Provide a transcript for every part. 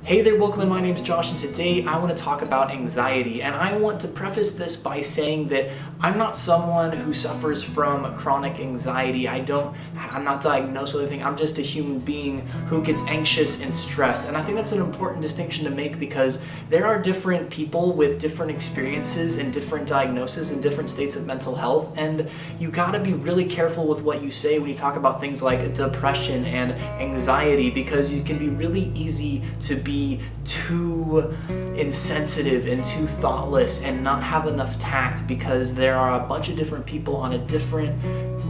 Hey there, welcome in. My name's Josh, and today I want to talk about anxiety. And I want to preface this by saying that I'm not someone who suffers from chronic anxiety. I'm not diagnosed with anything. I'm just a human being who gets anxious and stressed. And I think that's an important distinction to make because there are different people with different experiences and different diagnoses and different states of mental health. And you gotta be really careful with what you say when you talk about things like depression and anxiety, because you can be really easy to be too insensitive and too thoughtless and not have enough tact, because there are a bunch of different people on a different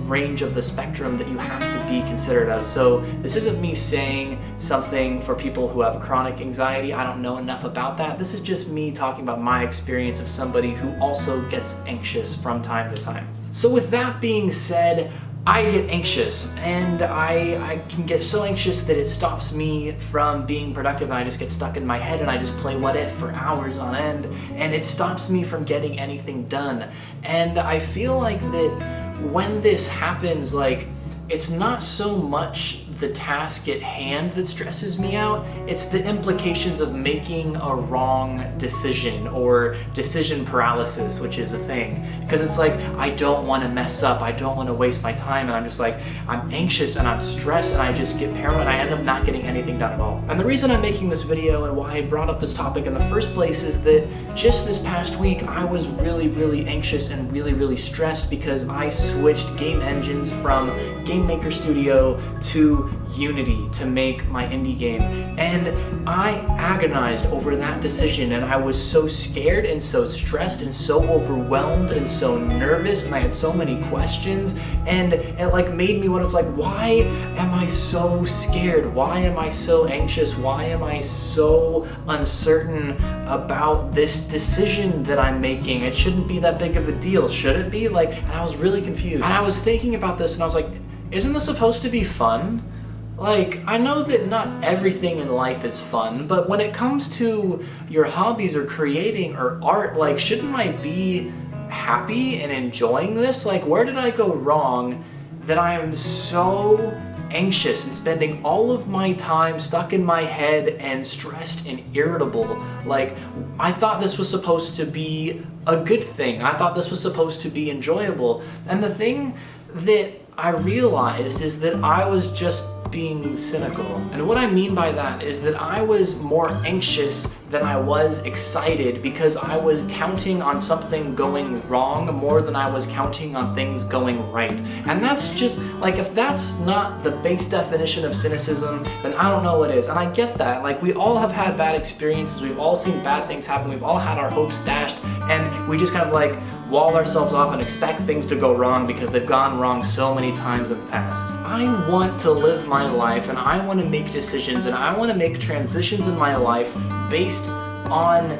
range of the spectrum that you have to be considerate of. So this isn't me saying something for people who have chronic anxiety. I don't know enough about that. This is just me talking about my experience of somebody who also gets anxious from time to time. So with that being said, I get anxious, and I can get so anxious that it stops me from being productive, and I just get stuck in my head and I just play what if for hours on end, and it stops me from getting anything done. And I feel like that when this happens, like, it's not so much the task at hand that stresses me out, it's the implications of making a wrong decision or decision paralysis, which is a thing. Because it's like, I don't want to mess up, I don't want to waste my time, and I'm just like, I'm anxious and I'm stressed and I just get paranoid and I end up not getting anything done at all. And the reason I'm making this video and why I brought up this topic in the first place is that just this past week I was really anxious and really stressed because I switched game engines from Game Maker Studio to Unity to make my indie game, and I agonized over that decision, and I was so scared and so stressed and so overwhelmed and so nervous, and I had so many questions, and it like made me want to, like, why am I so scared? Why am I so anxious? Why am I so uncertain about this decision that I'm making? It shouldn't be that big of a deal, should it be? Like, and I was really confused. And I was thinking about this and I was like, isn't this supposed to be fun? Like, I know that not everything in life is fun, but when it comes to your hobbies or creating or art, like, shouldn't I be happy and enjoying this? Like, where did I go wrong that I am so anxious and spending all of my time stuck in my head and stressed and irritable? Like, I thought this was supposed to be a good thing. I thought this was supposed to be enjoyable. And the thing that I realized is that I was just being cynical. And what I mean by that is that I was more anxious than I was excited because I was counting on something going wrong more than I was counting on things going right. And that's just, like, if that's not the base definition of cynicism, then I don't know what is. And I get that. Like, we all have had bad experiences, we've all seen bad things happen, we've all had our hopes dashed, and we just kind of like wall ourselves off and expect things to go wrong because they've gone wrong so many times in the past. I want to live my life, and I want to make decisions, and I want to make transitions in my life based on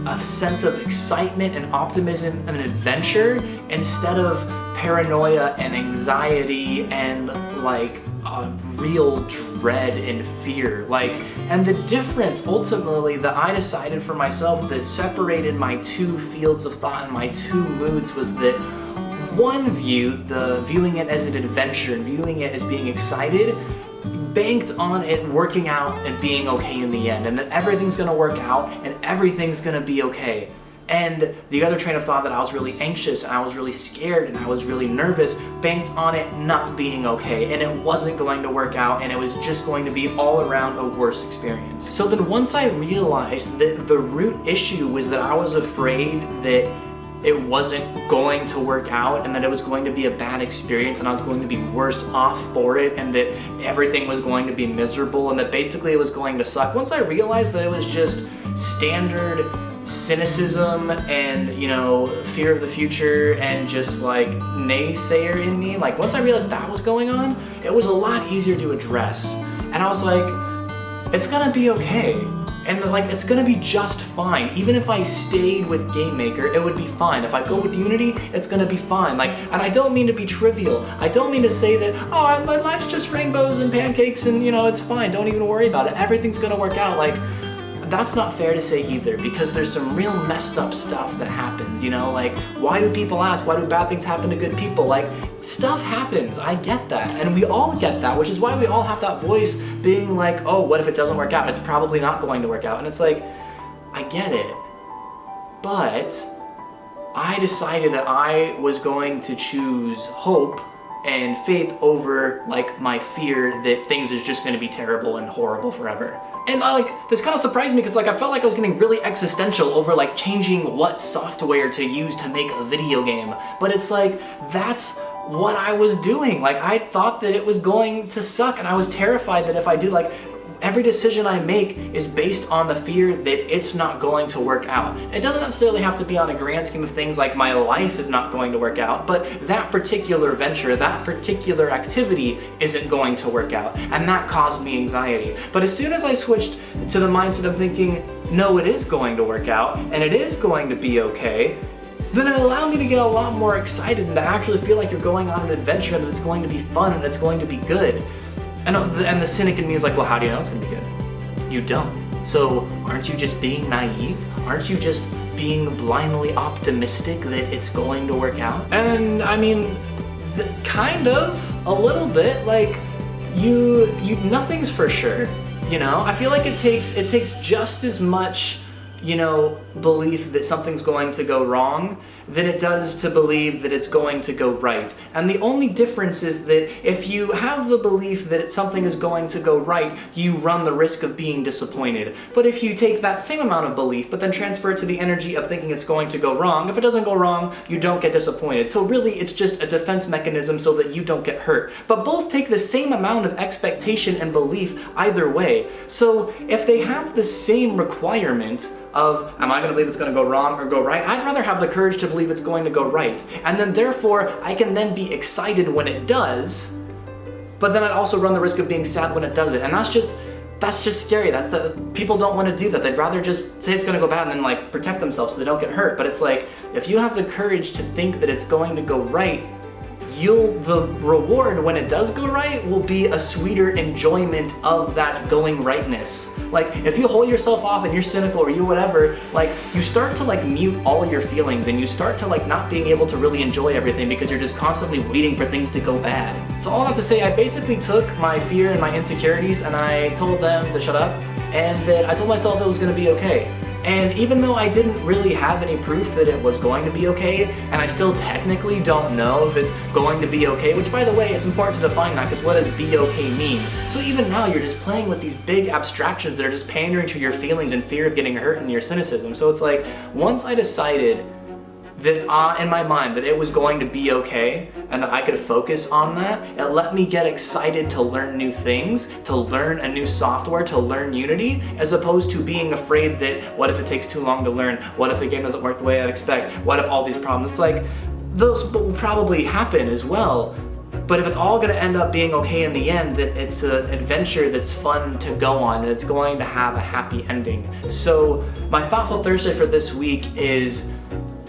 a sense of excitement and optimism and adventure instead of paranoia and anxiety and like a real dread and fear. Like, and the difference ultimately that I decided for myself that separated my two fields of thought and my two moods was that one view, the viewing it as an adventure and viewing it as being excited, banked on it working out and being okay in the end, and that everything's gonna work out and everything's gonna be okay. And the other train of thought that I was really anxious and I was really scared and I was really nervous banked on it not being okay, and it wasn't going to work out, and it was just going to be all around a worse experience. So then once I realized that the root issue was that I was afraid that it wasn't going to work out and that it was going to be a bad experience and I was going to be worse off for it and that everything was going to be miserable and that basically it was going to suck. Once I realized that it was just standard cynicism and, you know, fear of the future and just like naysayer in me, like once I realized that was going on, it was a lot easier to address. And I was like, it's gonna be okay. And like, it's gonna be just fine. Even if I stayed with Game Maker, it would be fine. If I go with Unity, it's gonna be fine. Like, and I don't mean to be trivial. I don't mean to say that, oh, my life's just rainbows and pancakes and, you know, it's fine. Don't even worry about it. Everything's gonna work out. Like, that's not fair to say either, because there's some real messed up stuff that happens, you know, like, why do people ask, why do bad things happen to good people? Like, stuff happens, I get that, and we all get that, which is why we all have that voice being like, oh, what if it doesn't work out? It's probably not going to work out, and it's like, I get it, but I decided that I was going to choose hope and faith over like my fear that things is just going to be terrible and horrible forever. And this kind of surprised me because like I felt like I was getting really existential over like changing what software to use to make a video game. But it's like, that's what I was doing. Like I thought that it was going to suck, and I was terrified that if I do, like, every decision I make is based on the fear that it's not going to work out. It doesn't necessarily have to be on a grand scheme of things like my life is not going to work out, but that particular venture, that particular activity isn't going to work out, and that caused me anxiety. But as soon as I switched to the mindset of thinking, no, it is going to work out, and it is going to be okay, then it allowed me to get a lot more excited and to actually feel like you're going on an adventure, and that it's going to be fun and it's going to be good. And the cynic in me is like, well, how do you know it's gonna be good? You don't. So aren't you just being naive? Aren't you just being blindly optimistic that it's going to work out? And I mean, kind of, a little bit, like, you nothing's for sure, you know? I feel like it takes just as much, you know, belief that something's going to go wrong than it does to believe that it's going to go right. And the only difference is that if you have the belief that something is going to go right, you run the risk of being disappointed. But if you take that same amount of belief, but then transfer it to the energy of thinking it's going to go wrong, if it doesn't go wrong, you don't get disappointed. So really, it's just a defense mechanism so that you don't get hurt. But both take the same amount of expectation and belief either way. So if they have the same requirement of, am I going to believe it's going to go wrong or go right? I'd rather have the courage to believe it's going to go right. And then therefore, I can then be excited when it does, but then I'd also run the risk of being sad when it doesn't. And that's just scary. People don't want to do that. They'd rather just say it's going to go bad and then like protect themselves so they don't get hurt. But it's like, if you have the courage to think that it's going to go right, the reward when it does go right will be a sweeter enjoyment of that going rightness. Like, if you hold yourself off and you're cynical or you whatever, like, you start to like mute all of your feelings and you start to like not being able to really enjoy everything because you're just constantly waiting for things to go bad. So all that to say, I basically took my fear and my insecurities and I told them to shut up, and that I told myself it was going to be okay. And even though I didn't really have any proof that it was going to be okay, and I still technically don't know if it's going to be okay, which by the way, it's important to define that, because what does be okay mean? So even now, you're just playing with these big abstractions that are just pandering to your feelings and fear of getting hurt and your cynicism. So it's like, once I decided that in my mind that it was going to be okay and that I could focus on that, it let me get excited to learn new things, to learn a new software, to learn Unity, as opposed to being afraid that what if it takes too long to learn? What if the game doesn't work the way I expect? What if all these problems? It's like, those will probably happen as well. But if it's all going to end up being okay in the end, that it's an adventure that's fun to go on and it's going to have a happy ending. So my Thoughtful Thursday for this week is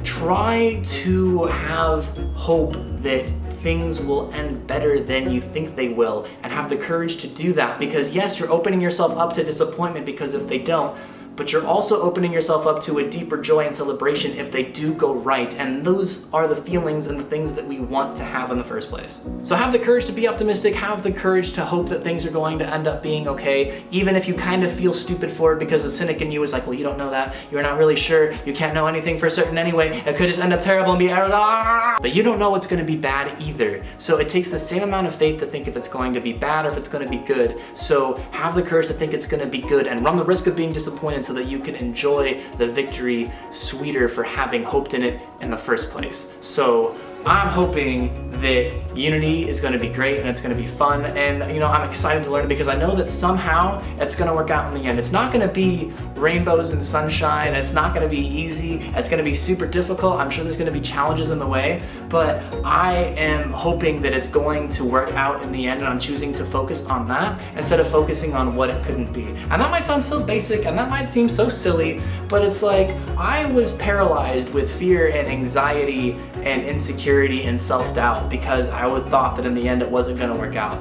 try to have hope that things will end better than you think they will, and have the courage to do that, because yes, you're opening yourself up to disappointment because if they don't, but you're also opening yourself up to a deeper joy and celebration if they do go right, and those are the feelings and the things that we want to have in the first place. So have the courage to be optimistic, have the courage to hope that things are going to end up being okay, even if you kind of feel stupid for it because the cynic in you is like, well, you don't know that, you're not really sure, you can't know anything for certain anyway, it could just end up terrible and be but you don't know what's going to be bad either. So it takes the same amount of faith to think if it's going to be bad or if it's going to be good. So have the courage to think it's going to be good and run the risk of being disappointed so that you can enjoy the victory sweeter for having hoped in it in the first place. So I'm hoping that Unity is going to be great and it's going to be fun, and you know, I'm excited to learn it because I know that somehow it's going to work out in the end. It's not going to be rainbows and sunshine, it's not going to be easy, it's going to be super difficult. I'm sure there's going to be challenges in the way, but I am hoping that it's going to work out in the end, and I'm choosing to focus on that instead of focusing on what it couldn't be. And that might sound so basic and that might seem so silly, but it's like, I was paralyzed with fear and anxiety and insecurity and self-doubt because I thought that in the end it wasn't going to work out.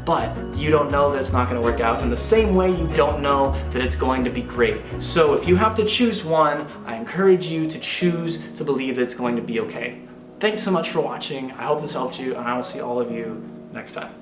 but you don't know that it's not going to work out. In the same way, you don't know that it's going to be great. So if you have to choose one, I encourage you to choose to believe that it's going to be okay. Thanks so much for watching. I hope this helped you, and I will see all of you next time.